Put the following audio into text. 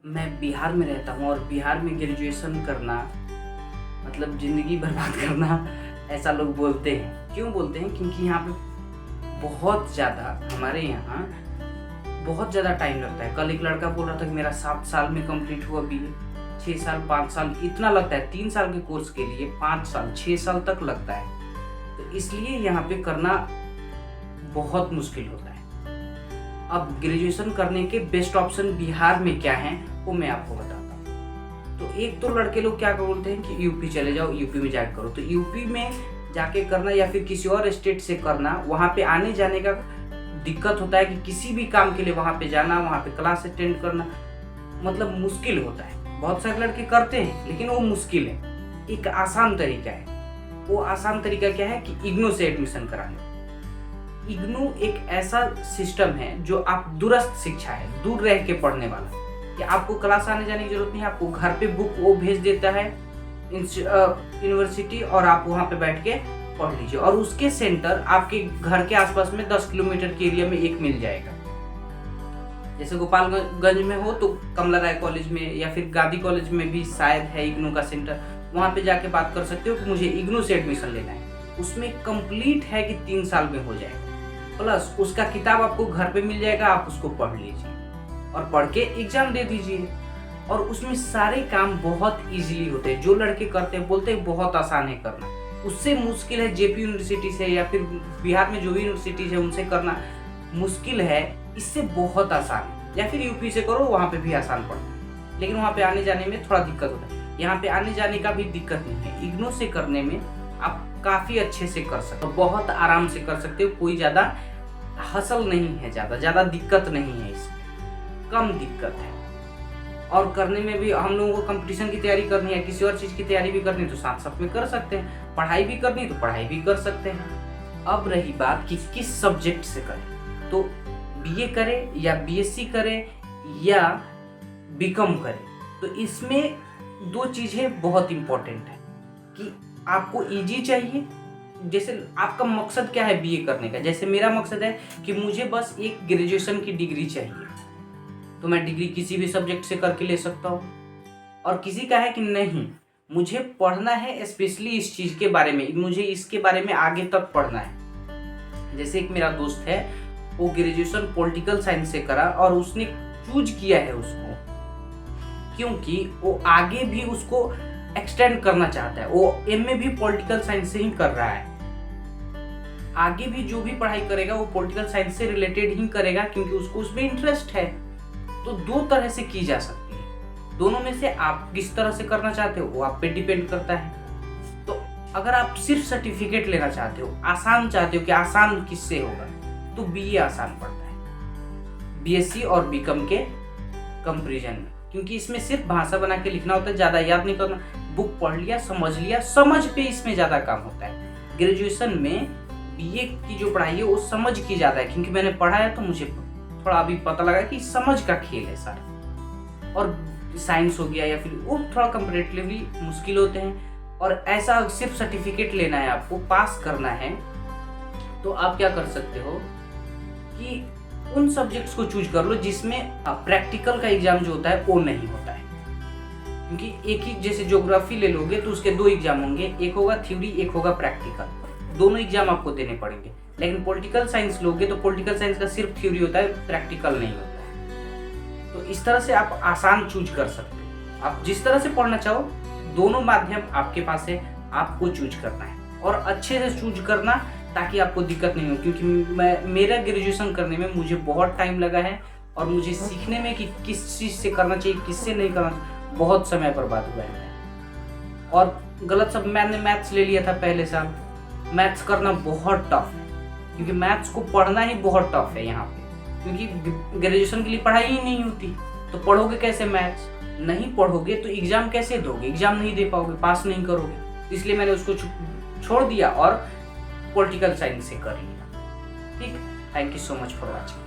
मैं बिहार में रहता हूँ और बिहार में ग्रेजुएशन करना मतलब ज़िंदगी बर्बाद करना, ऐसा लोग बोलते हैं। क्यों बोलते हैं? क्योंकि यहाँ पे बहुत ज़्यादा हमारे यहाँ बहुत ज़्यादा टाइम लगता है। कल एक लड़का बोल रहा था कि मेरा 7 साल में कंप्लीट हुआ बीए, 6 साल 5 साल इतना लगता है। 3 साल के कोर्स के लिए 5 साल 6 साल तक लगता है। तो इसलिए यहाँ पे करना बहुत मुश्किल होता है। अब ग्रेजुएशन करने के बेस्ट ऑप्शन बिहार में क्या है वो मैं आपको बताता हूँ। तो एक तो लड़के लोग क्या बोलते हैं कि यूपी चले जाओ, यूपी में जाके करो। तो यूपी में जाके करना या फिर किसी और स्टेट से करना, वहाँ पे आने जाने का दिक्कत होता है कि किसी भी काम के लिए वहाँ पे जाना, वहाँ पे क्लास अटेंड करना मतलब मुश्किल होता है। बहुत सारे लड़के करते हैं लेकिन वो मुश्किल है। एक आसान तरीका है। वो आसान तरीका क्या है कि इग्नू से एडमिशन कराने। इग्नू एक ऐसा सिस्टम है जो आप दूरस्थ शिक्षा है, दूर रह के पढ़ने वाला, कि आपको क्लास आने जाने की जरूरत नहीं है। आपको घर पे बुक वो भेज देता है यूनिवर्सिटी और आप वहाँ पे बैठ के पढ़ लीजिए। और उसके सेंटर आपके घर के आसपास में 10 किलोमीटर के एरिया में एक मिल जाएगा। जैसे गोपालगंज में हो तो कमला राय कॉलेज में या फिर गांधी कॉलेज में भी शायद है इग्नू का सेंटर। वहाँ पे जाके बात कर सकते हो कि मुझे इग्नू से एडमिशन लेना है। उसमें कंप्लीट है कि 3 साल में हो जाएगा, प्लस उसका किताब आपको घर पे मिल जाएगा। आप उसको पढ़ लीजिए और पढ़ के एग्जाम दे दीजिए। और उसमें सारे काम बहुत इजीली होते हैं। जो लड़के करते हैं बोलते हैं बहुत आसान है करना, उससे मुश्किल है जेपी यूनिवर्सिटी से या फिर बिहार में जो भी यूनिवर्सिटीज है उनसे करना मुश्किल है। इससे बहुत आसान है। या फिर यूपी से करो, वहाँ पे भी आसान पड़ता है, लेकिन वहाँ पे आने जाने में थोड़ा दिक्कत होता है। यहाँ पे आने जाने का भी दिक्कत नहीं है। इग्नू से करने में आप काफ़ी अच्छे से कर सकते हो, बहुत आराम से कर सकते हो। कोई ज़्यादा हसल नहीं है, ज़्यादा दिक्कत नहीं है, इसमें कम दिक्कत है। और करने में भी हम लोगों को कंपटीशन की तैयारी करनी है, किसी और चीज़ की तैयारी भी करनी है तो साथ साथ में कर सकते हैं। पढ़ाई भी करनी तो पढ़ाई भी कर सकते हैं। अब रही बात कि किस सब्जेक्ट से करें, तो बीए करें या बीएससी करें या बीकॉम करें, तो इसमें 2 चीज़ें बहुत इंपॉर्टेंट है कि आपको इजी चाहिए। जैसे आपका मकसद क्या है बीए करने का? जैसे मेरा मकसद है कि मुझे बस एक ग्रेजुएशन की डिग्री चाहिए, तो मैं डिग्री किसी भी सब्जेक्ट से करके ले सकता हूँ। और किसी का है कि नहीं, मुझे पढ़ना है स्पेशली इस चीज़ के बारे में, मुझे इसके बारे में आगे तक पढ़ना है। जैसे एक मेरा दोस्त है, वो ग्रेजुएशन पॉलिटिकल साइंस से करा और उसने चूज किया है उसको क्योंकि वो आगे भी उसको एक्सटेंड करना चाहता है। वो एमए भी पॉलिटिकल साइंस से ही कर रहा है। आगे भी जो भी पढ़ाई करेगा वो पॉलिटिकल साइंस से रिलेटेड ही करेगा क्योंकि उसको उसमें इंटरेस्ट है। तो 2 तरह से की जा सकती है। दोनों में से आप किस तरह से करना चाहते हो वो आप पे डिपेंड करता है। तो अगर आप सिर्फ सर्टिफिकेट लेना चाहते हो, आसान चाहते हो कि आसान किससे होगा, तो बीए आसान पड़ता है बीएससी और बीकॉम के कंपैरिजन में, क्योंकि इसमें सिर्फ भाषा बना के लिखना होता है, ज़्यादा याद नहीं करना। बुक पढ़ लिया, समझ पे इसमें ज़्यादा काम होता है। ग्रेजुएशन में बीए की जो पढ़ाई है वो समझ की ज़्यादा है, क्योंकि मैंने पढ़ा है तो मुझे थोड़ा अभी पता लगा कि समझ का खेल है सारा। और साइंस हो गया या फिर वो थोड़ा कंपैरेटिवली मुश्किल होते हैं। और ऐसा सिर्फ सर्टिफिकेट लेना है, आपको पास करना है, तो आप क्या कर सकते हो कि उन सब्जेक्ट्स को चूज कर लो जिसमें प्रैक्टिकल का एग्जाम जो होता है वो नहीं होता है। क्योंकि एक ही, जैसे ज्योग्राफी ले लोगे तो उसके 2 एग्जाम होंगे, एक होगा थ्योरी, एक होगा प्रैक्टिकल। दोनों एग्जाम आपको देने पड़ेंगे। लेकिन पॉलिटिकल साइंस लोगे तो पॉलिटिकल साइंस का सिर्फ थ्योरी होता है, प्रैक्टिकल नहीं होता है। तो इस तरह से आप आसान चूज कर सकते हो। आप जिस तरह से पढ़ना चाहो, दोनों माध्यम आपके पास है, आपको चूज करना है और अच्छे से चूज करना ताकि आपको दिक्कत नहीं हो। क्योंकि मेरा ग्रेजुएशन करने में मुझे बहुत टाइम लगा है और मुझे सीखने में कि किस चीज़ से करना चाहिए, किससे नहीं करना चाहिए, बहुत समय बर्बाद हुआ है। और गलत सब मैंने मैथ्स ले लिया था पहले साल। मैथ्स करना बहुत टफ है, क्योंकि मैथ्स को पढ़ना ही बहुत टफ है यहाँ पे, क्योंकि ग्रेजुएशन के लिए पढ़ाई ही नहीं होती। तो पढ़ोगे कैसे मैथ्स? नहीं पढ़ोगे तो एग्जाम कैसे दोगे? एग्जाम नहीं दे पाओगे, पास नहीं करोगे। इसलिए मैंने उसको छोड़ दिया और पॉलिटिकल साइंस से कर लिया। ठीक, thank you so much for watching.